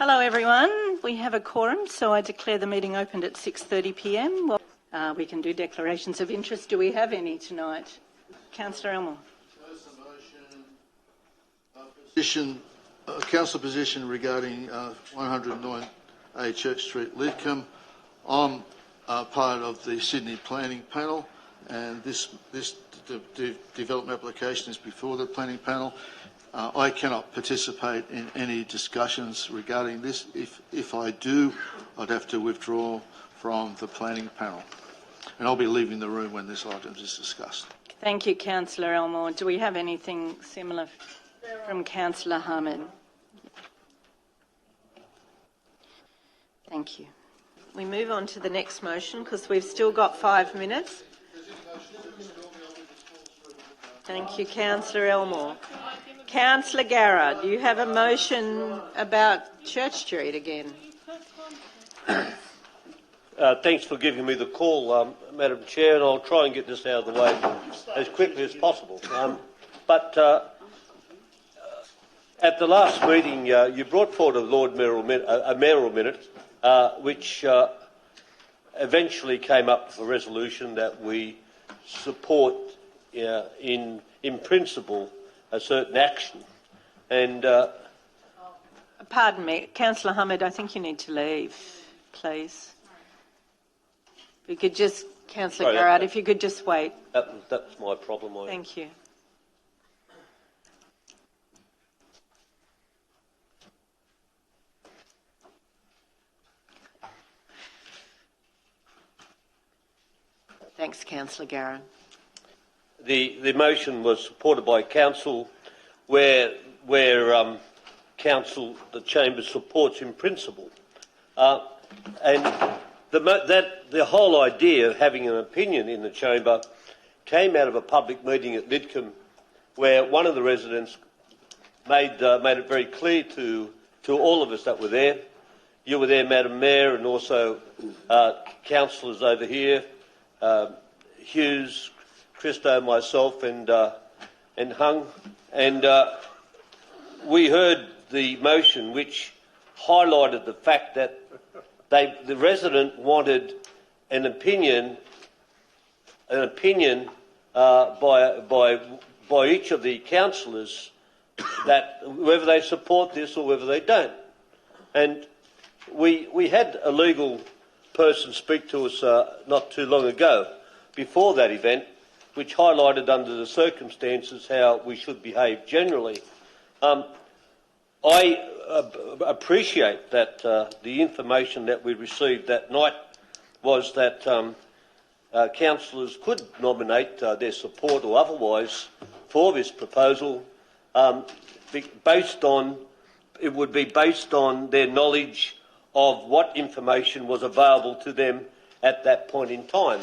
Hello everyone. We have a quorum, so I declare the meeting opened at 6:30 p.m. Well, we can do declarations of interest. Do we have any tonight? Councillor Elmore. Council position regarding 109A Church Street, Lidcombe. I'm part of the Sydney Planning Panel, and this development application is before the Planning Panel. I cannot participate in any discussions regarding this. If I do, I'd have to withdraw from the Planning Panel. And I'll be leaving the room when this item is discussed. Thank you, Councillor Elmore. Do we have anything similar from Councillor Hamid? Thank you. We move on to the next motion because we've still got 5 minutes. Thank you, Councillor Elmore. Clr Garrard, you have a motion about Church Street again. Thanks for giving me the call, Madam Chair, and I'll try and get this out of the way as quickly as possible. At the last meeting, you brought forward a Mayoral Minute, which eventually came up with a resolution that we support in principle a certain action. And pardon me, Councillor Hamid, I think you need to leave, please. If you could just, Councillor Garrard, if you could just wait. That's my problem. Thank you. Thanks, Councillor Garrard. The motion was supported by Council, where Council, the Chamber supports in principle, and the whole idea of having an opinion in the Chamber came out of a public meeting at Lidcombe, where one of the residents made it very clear to all of us that were there. You were there, Madam Mayor, and also councillors over here, Hughes, Christou, myself, and Hung, and we heard the motion, which highlighted the fact that the resident wanted an opinion by each of the councillors, that whether they support this or whether they don't. And we had a legal person speak to us not too long ago, before that event, which highlighted under the circumstances how we should behave generally. I appreciate that the information that we received that night was that councillors could nominate their support or otherwise for this proposal based on their knowledge of what information was available to them at that point in time.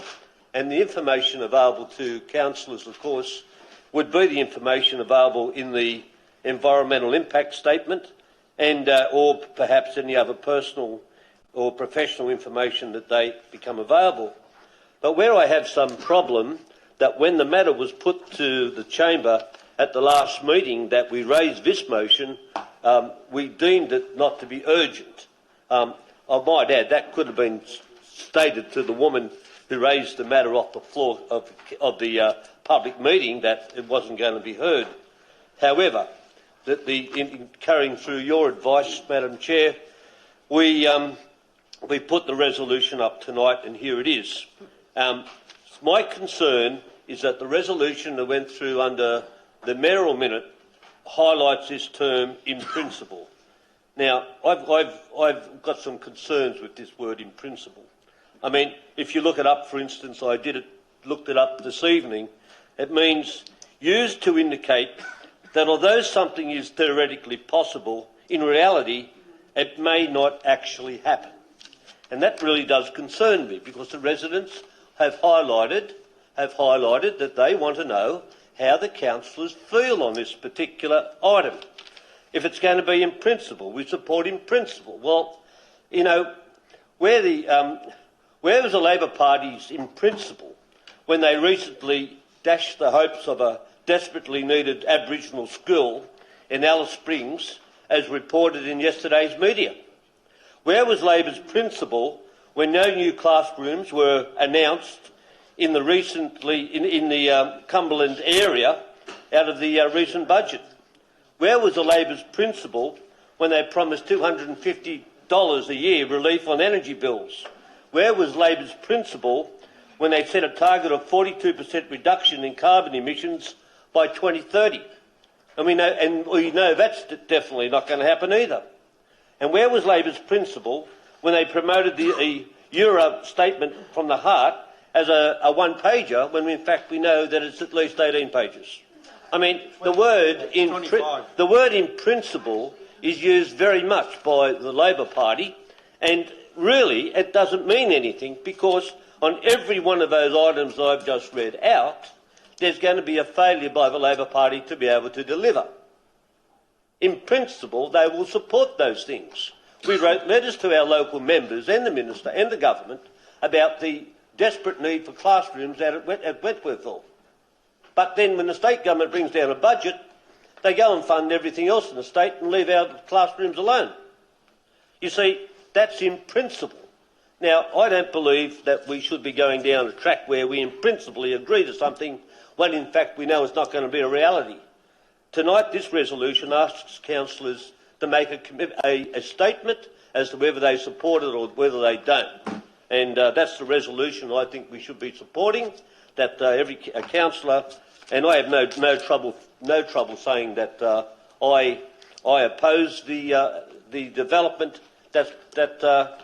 And the information available to councillors, of course, would be the information available in the environmental impact statement and or perhaps any other personal or professional information that they become available. But where I have some problem, that when the matter was put to the Chamber at the last meeting that we raised this motion, we deemed it not to be urgent. I might add, that could have been stated to the woman who raised the matter off the floor of the public meeting, that it wasn't going to be heard. However, carrying through your advice, Madam Chair, we put the resolution up tonight, and here it is. My concern is that the resolution that went through under the Mayoral Minute highlights this term in principle. Now, I've got some concerns with this word in principle. I mean, if you look it up, for instance, looked it up this evening, it means used to indicate that although something is theoretically possible, in reality, it may not actually happen. And that really does concern me, because the residents have highlighted that they want to know how the councillors feel on this particular item. If it's going to be in principle, we support in principle. Well, you know, where was the Labor Party's in principle when they recently dashed the hopes of a desperately needed Aboriginal school in Alice Springs, as reported in yesterday's media? Where was Labor's principle when no new classrooms were announced in the Cumberland area out of the recent budget? Where was the Labor's principle when they promised $250 a year relief on energy bills? Where was Labor's principle when they set a target of 42% reduction in carbon emissions by 2030? And we know that's definitely not going to happen either. And where was Labor's principle when they promoted the Euro statement from the heart as a one-pager, when in fact we know that it's at least 18 pages? I mean, the word in principle is used very much by the Labor Party, and really it doesn't mean anything, because on every one of those items I've just read out, there's going to be a failure by the Labor Party to be able to deliver. In principle, they will support those things. We wrote letters to our local members and the Minister and the Government about the desperate need for classrooms at Wentworthville. But then when the state government brings down a budget, they go and fund everything else in the state and leave our classrooms alone. You see, that's in principle. Now, I don't believe that we should be going down a track where we in principle agree to something when in fact we know it's not going to be a reality. Tonight, this resolution asks councillors to make a statement as to whether they support it or whether they don't. And that's the resolution I think we should be supporting, that every councillor, and I have no trouble saying that I oppose the development that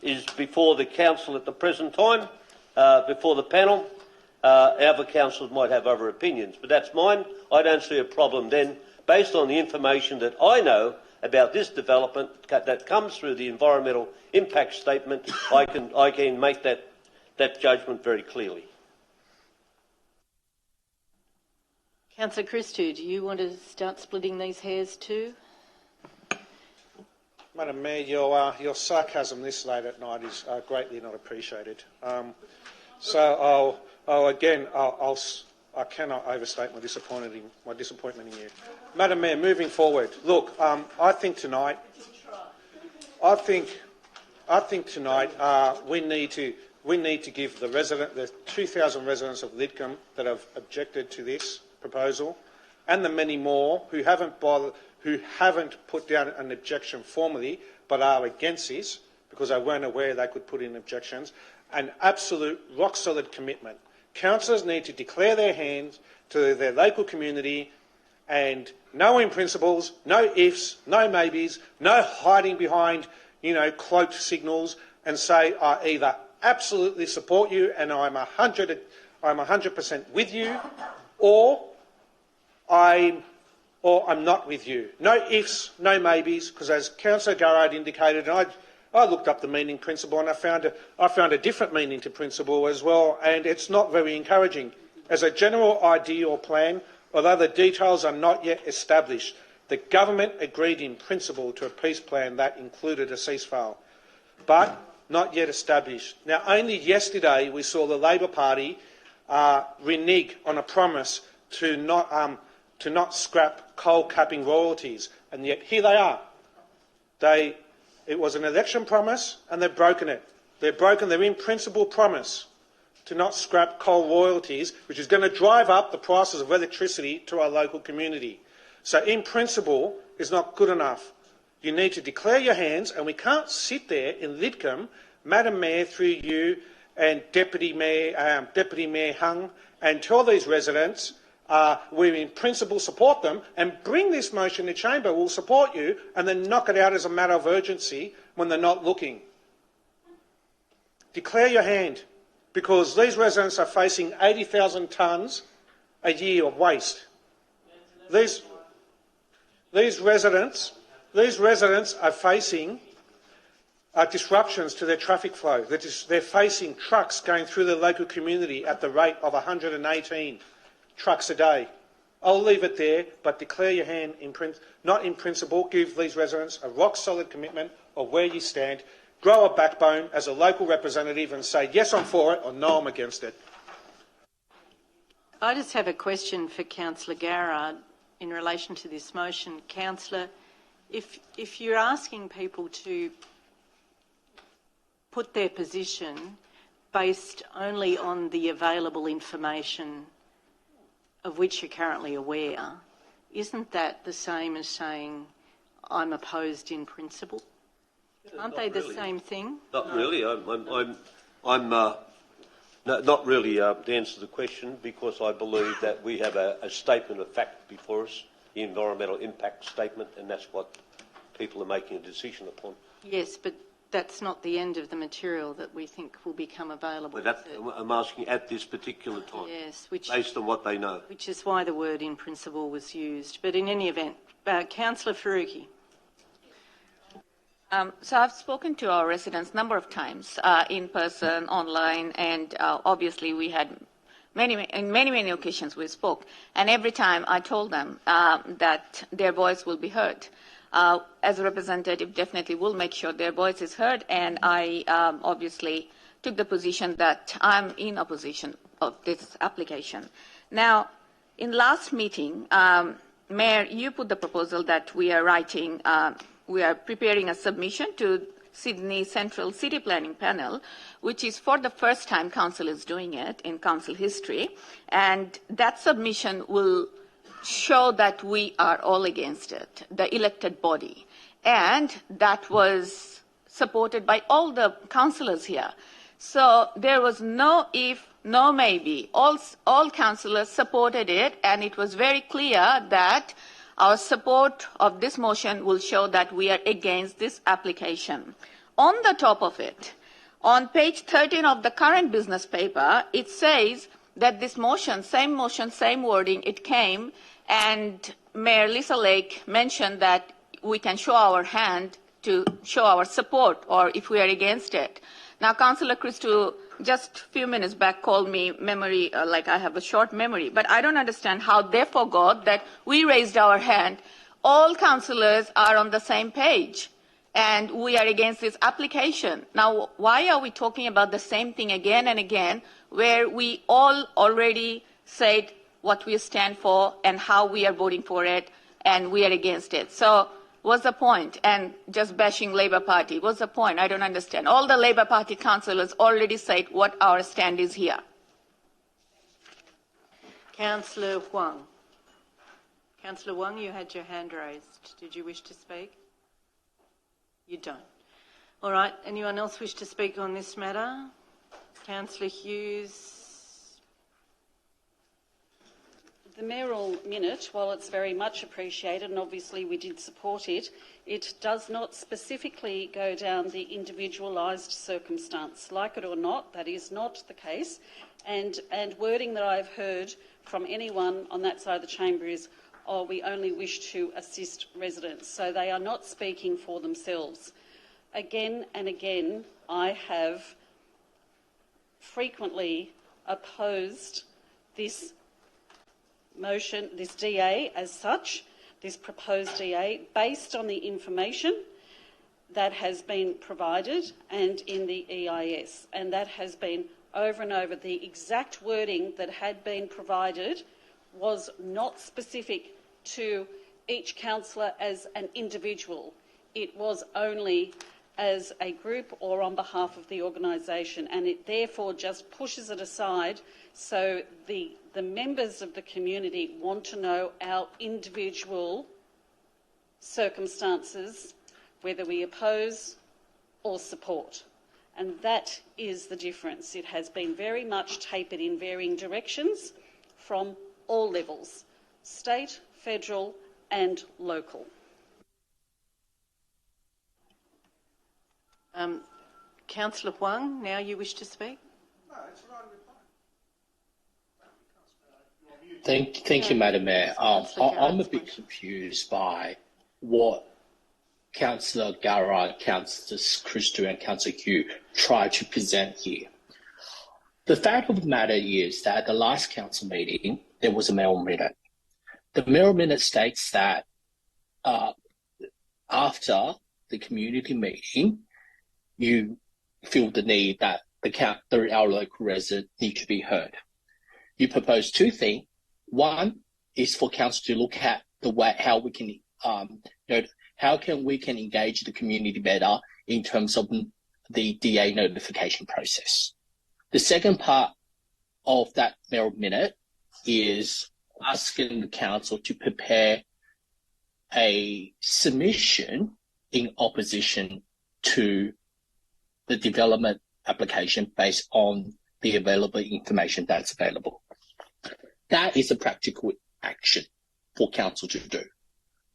is before the council at the present time, before the panel. Other councillors might have other opinions, but that's mine. I don't see a problem then, based on the information that I know about this development that comes through the environmental impact statement. I can make that judgment very clearly. Councillor Christou, do you want to start splitting these hairs too? Madam Mayor, your sarcasm this late at night is greatly not appreciated. I cannot overstate my disappointment in you. Madam Mayor, moving forward, look, I think tonight we need to give the 2,000 residents of Lidcombe that have objected to this proposal, and the many more who haven't put down an objection formally but are against this because they weren't aware they could put in objections, an absolute rock-solid commitment. Councillors need to declare their hands to their local community, and no in principles, no ifs, no maybes, no hiding behind, cloaked signals, and say, I either absolutely support you and I'm 100% with you, or I'm not with you. No ifs, no maybes, because as Councillor Garrard indicated, and I looked up the meaning principle and I found a different meaning to principle as well, and it's not very encouraging. As a general idea or plan, although the details are not yet established, the government agreed in principle to a peace plan that included a ceasefire, but not yet established. Now, only yesterday we saw the Labor Party renege on a promise to not scrap coal capping royalties, and yet here they are. It was an election promise and they've broken it. They've broken their in-principle promise to not scrap coal royalties, which is going to drive up the prices of electricity to our local community. So in principle is not good enough. You need to declare your hands, and we can't sit there in Lidcombe, Madam Mayor, through you and Deputy Mayor Hung, and tell these residents we in principle support them, and bring this motion to chamber, we'll support you, and then knock it out as a matter of urgency when they're not looking. Declare your hand, because these residents are facing 80,000 tonnes a year of waste. These residents are facing disruptions to their traffic flow. They're facing trucks going through the local community at the rate of 118 trucks a day. I'll leave it there, but declare your hand, not in principle. Give these residents a rock-solid commitment of where you stand. Grow a backbone as a local representative and say, yes, I'm for it, or no, I'm against it. I just have a question for Councillor Garrard in relation to this motion. Councillor, if you're asking people to put their position based only on the available information of which you're currently aware, isn't that the same as saying I'm opposed in principle? Aren't they the same thing? Not really. I'm not really to answer the question, because I believe that we have a statement of fact before us, the environmental impact statement, and that's what people are making a decision upon. Yes, but that's not the end of the material that we think will become available. But I'm asking at this particular time, yes, based on what they know. Which is why the word in principle was used. But in any event, Councillor Farooqui. So I've spoken to our residents a number of times, in person, online, and obviously we had many occasions we spoke, and every time I told them that their voice will be heard. As a representative, definitely will make sure their voice is heard, and I obviously took the position that I'm in opposition of this application. Now, in last meeting, Mayor, you put the proposal that we are writing. We are preparing a submission to Sydney Central City Planning Panel, which is for the first time Council is doing it in Council history. And that submission will show that we are all against it, the elected body. And that was supported by all the councillors here. So there was no if, no maybe. All councillors supported it, and it was very clear that our support of this motion will show that we are against this application. On the top of it, on page 13 of the current business paper, it says that this motion, same wording, it came, and Mayor Lisa Lake mentioned that we can show our hand to show our support or if we are against it. Now, Councillor Christou just a few minutes back called me memory, like I have a short memory, but I don't understand how they forgot that we raised our hand. All councillors are on the same page, and we are against this application. Now, why are we talking about the same thing again and again, where we all already said what we stand for and how we are voting for it, and we are against it? So what's the point? And just bashing Labour Party, what's the point? I don't understand. All the Labour Party councillors already said what our stand is here. Councillor Huang. Councillor Huang, you had your hand raised. Did you wish to speak? You don't. All right. Anyone else wish to speak on this matter? Councillor Hughes. The Mayoral Minute, while it's very much appreciated, and obviously we did support it, it does not specifically go down the individualised circumstance. Like it or not, that is not the case. And wording that I've heard from anyone on that side of the chamber is, oh, we only wish to assist residents. So they are not speaking for themselves. Again and again, I have frequently opposed this motion, this DA as such, this proposed DA, based on the information that has been provided and in the EIS. And that has been over and over. The exact wording that had been provided was not specific to each councillor as an individual. It was only as a group or on behalf of the organisation, and it therefore just pushes it aside. So the members of the community want to know our individual circumstances, whether we oppose or support. And that is the difference. It has been very much tapered in varying directions from all levels, state, federal and local. Councillor Huang, now you wish to speak? No, it's right with Thank you, Madam Mayor. I'm a bit confused by what Councillor Garrard, Councillor Christou and Councillor Hughes tried to present here. The fact of the matter is that at the last council meeting, there was a Mayoral Minute. The Mayoral Minute states that after the community meeting, you feel the need that our local residents need to be heard. You propose two things. One is for council to look at the way how we can, how can we engage the community better in terms of the DA notification process. The second part of that Mayoral Minute is asking the council to prepare a submission in opposition to the development application based on the available information that's available. That is a practical action for council to do.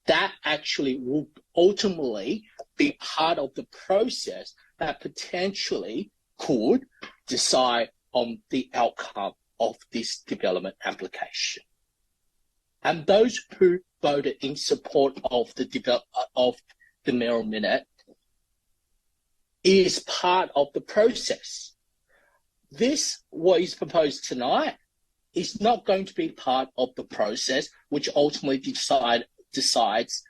That actually will ultimately be part of the process that potentially could decide on the outcome of this development application. And those who voted in support of the Mayoral Minute is part of the process. This, what is proposed tonight, is not going to be part of the process which ultimately decides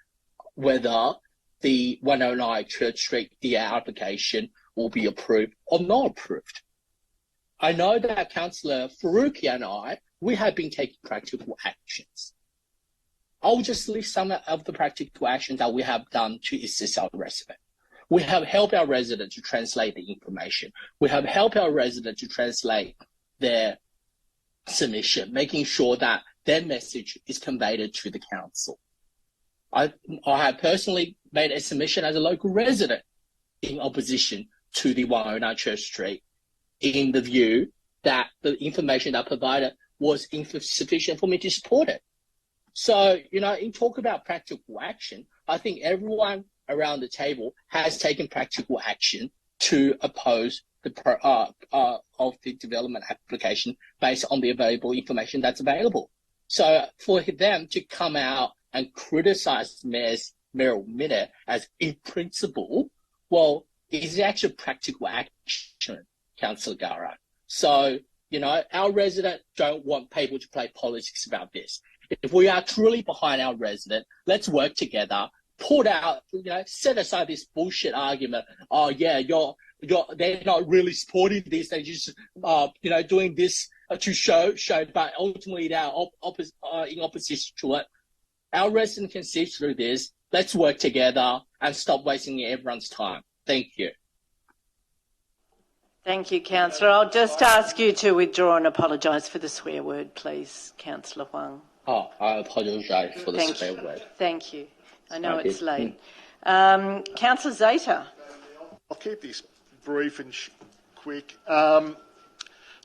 whether the 109 Church Street DA application will be approved or not approved. I know that Councillor Farooqui and we have been taking practical actions. I'll just list some of the practical actions that we have done to assist our residents. We have helped our residents to translate the information. We have helped our residents to translate their submission, making sure that their message is conveyed to the council. I have personally made a submission as a local resident in opposition to the 109 Church Street, in the view that the information that provided was insufficient for me to support it. So, in talk about practical action, I think everyone around the table has taken practical action to oppose of the development application based on the available information that's available. So for them to come out and criticize the Mayor's Mayoral Minute as in principle, well, is actually practical action, Councillor Garrard. So, our residents don't want people to play politics about this. If we are truly behind our resident, let's work together, put out, set aside this bullshit argument. Oh yeah, they're not really supporting this. They're just, doing this to show, but ultimately they're in opposition to it. Our residents can see through this. Let's work together and stop wasting everyone's time. Thank you. Thank you, Councillor. I'll just ask you to withdraw and apologise for the swear word, please, Councillor Huang. Oh, I apologise for the swear word. Thank you. I know it's late. Councillor Zaiter. I'll keep this brief and quick. Let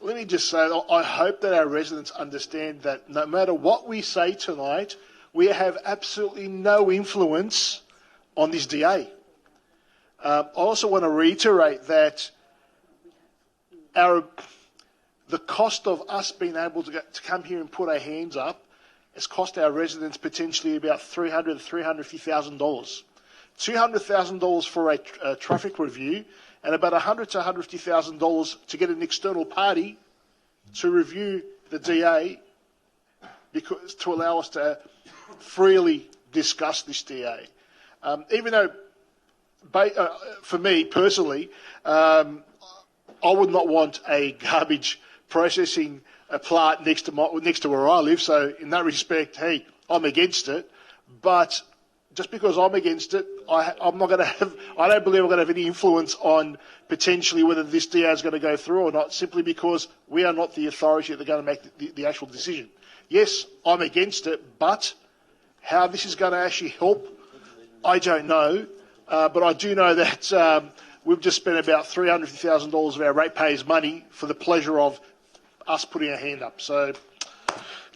me just say, I hope that our residents understand that no matter what we say tonight, we have absolutely no influence on this DA. I also want to reiterate that the cost of us being able to come here and put our hands up has cost our residents potentially about $300,000 to $350,000. $200,000 for a traffic review, and about $100,000 to $150,000 to get an external party to review the DA, because to allow us to freely discuss this DA. Even though, for me personally, I would not want a garbage processing plant next to where I live. So in that respect, hey, I'm against it. But just because I'm against it, I'm not going to have. I don't believe I'm going to have any influence on potentially whether this DA is going to go through or not, simply because we are not the authority that are going to make the actual decision. Yes, I'm against it, but how this is going to actually help, I don't know. But I do know that we've just spent about $350,000 of our ratepayers' money for the pleasure of us putting our hand up. So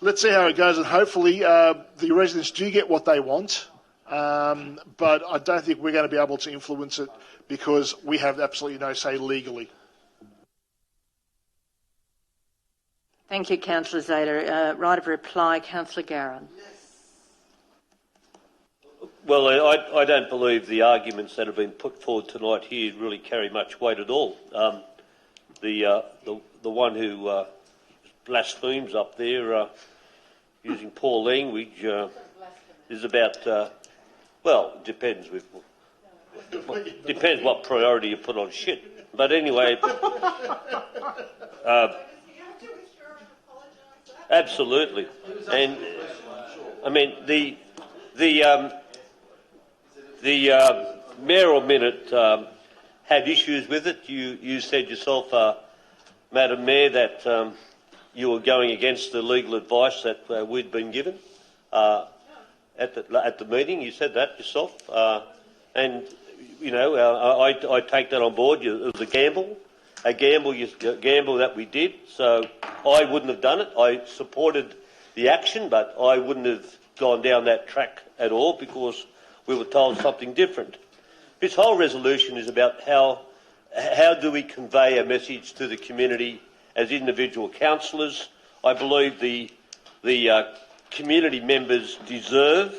let's see how it goes, and hopefully the residents do get what they want. But I don't think we're going to be able to influence it because we have absolutely no say legally. Thank you, Councillor Zaiter. Right of reply, Councillor Garrard. Well, I don't believe the arguments that have been put forward tonight here really carry much weight at all. The one who blasphemes up there using poor language is about. Well, it depends what priority you put on shit. But anyway, absolutely. And I mean the Mayoral Minute had issues with it. You said yourself, Madam Mayor, that you were going against the legal advice that we'd been given at the meeting. You said that yourself, and you know I take that on board. It was a gamble that we did. So I wouldn't have done it. I supported the action, but I wouldn't have gone down that track at all because we were told something different. This whole resolution is about how do we convey a message to the community as individual councillors. I believe the community members deserve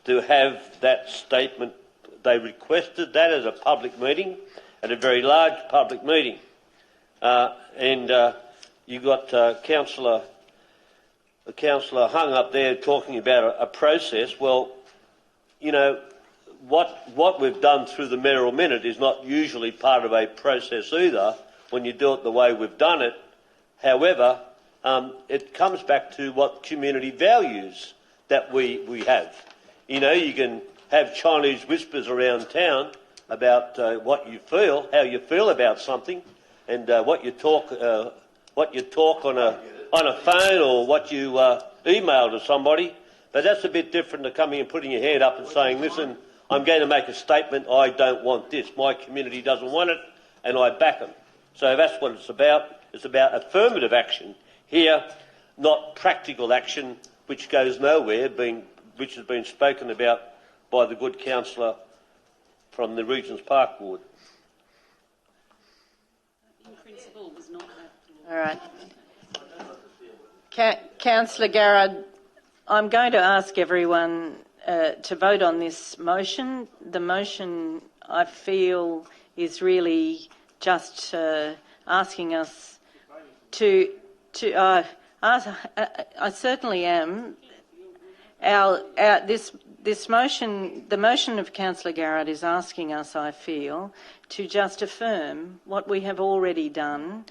to have that statement. They requested that as a public meeting, at a very large public meeting. You got Councillor Hung up there talking about a process. Well, you know, what we've done through the Mayoral Minute is not usually part of a process either when you do it the way we've done it. However, it comes back to what community values that we have. You know, you can have Chinese whispers around town about what you feel, how you feel about something, and what you talk on a phone or what you email to somebody. But that's a bit different to coming and putting your hand up and saying, listen, I'm going to make a statement, I don't want this. My community doesn't want it, and I back them. So that's what it's about. It's about affirmative action here, not practical action, which goes nowhere, which has been spoken about by the good councillor from the Regent's Park ward. In principle, was not that. All right. Councillor Garrard, I'm going to ask everyone to vote on this motion. The motion, I feel, is really just asking us to I certainly am. This motion, the motion of Councillor Garrard, is asking us, I feel, to just affirm what we have already done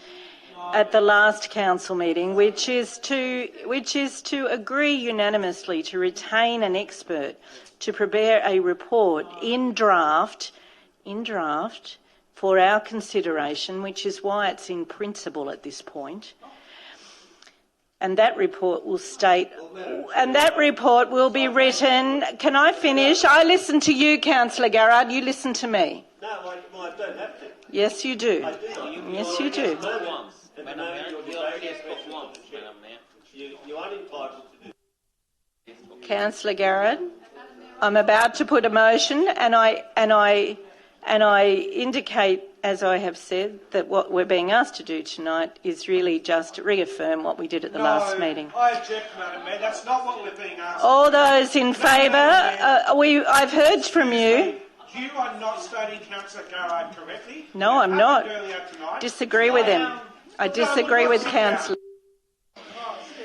at the last council meeting, which is to agree unanimously to retain an expert to prepare a report in draft for our consideration, which is why it's in principle at this point. And that report will state, and that report will be written. Can I finish? I listen to you, Councillor Garrard. You listen to me. No, I don't have to. Yes, you do. I do. Yes, you do. You are entitled to do. Councillor Garrard, I'm about to put a motion, and I indicate, as I have said, that what we're being asked to do tonight is really just reaffirm what we did at the last meeting. I object, Madam Mayor. That's not what we're being asked. All those in favour, I've heard from you. You are not stating Councillor Garrard correctly. No, I'm not. Disagree with him. I disagree with Councillor.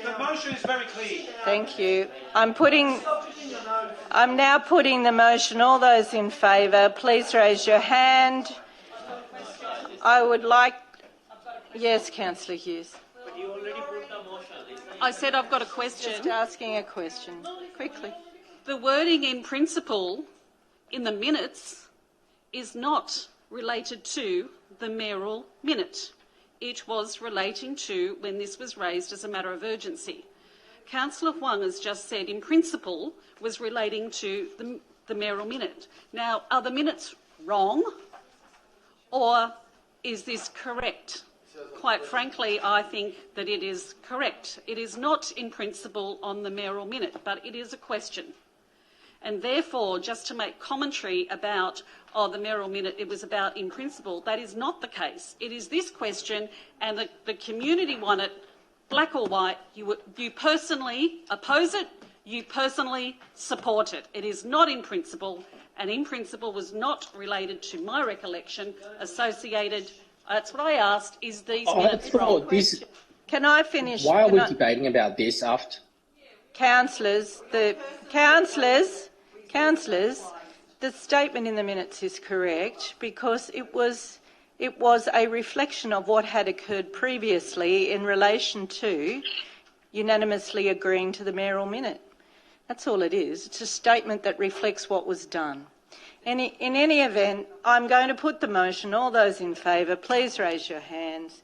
The motion is very clear. Thank you. I'm now putting the motion. All those in favour, please raise your hand. I would like... Yes, Councillor Hughes. I said I've got a question. Just asking a question. Quickly. The wording in principle in the minutes is not related to the mayoral minute. It was relating to when this was raised as a matter of urgency. Councillor Huang has just said in principle was relating to the mayoral minute. Now, are the minutes wrong or is this correct? Quite frankly, I think that it is correct. It is not in principle on the mayoral minute, but it is a question. And therefore, just to make commentary about, the mayoral minute, it was about in principle, that is not the case. It is this question, and the community want it, black or white. You personally oppose it, you personally support it. It is not in principle, and in principle was not related to my recollection, associated. That's what I asked, is these minutes wrong? Can I finish? Why are we debating about this after? Councillors, the statement in the minutes is correct because it was a reflection of what had occurred previously in relation to unanimously agreeing to the mayoral minute. That's all it is. It's a statement that reflects what was done. In any event, I'm going to put the motion. All those in favour, please raise your hands,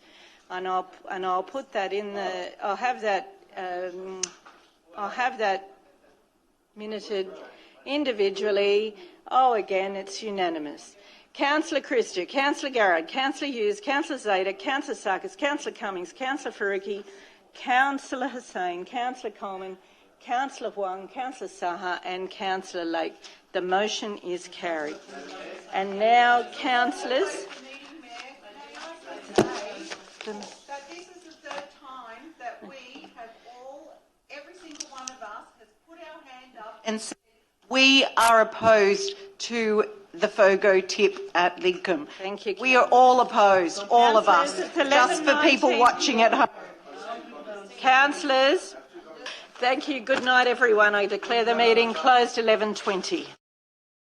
and I'll put that in the. I'll have that minuted individually. Oh, again, it's unanimous. Councillor Christou, Clr Garrard, Councillor Hughes, Councillor Zaiter, Councillor Sarkis, Councillor Cummings, Councillor Farooqui, Councillor Hussain, Councillor Colman, Councillor Huang, Councillor Saha and Councillor Lake. The motion is carried. And now, councillors. That this is the third time that we have every single one of us has put our hand up and said we are opposed to the FOGO tip at Lidcombe. Thank you. We are all opposed, all of us, just for people watching at home. Councillors, thank you. Good night, everyone. I declare the meeting closed 11:20.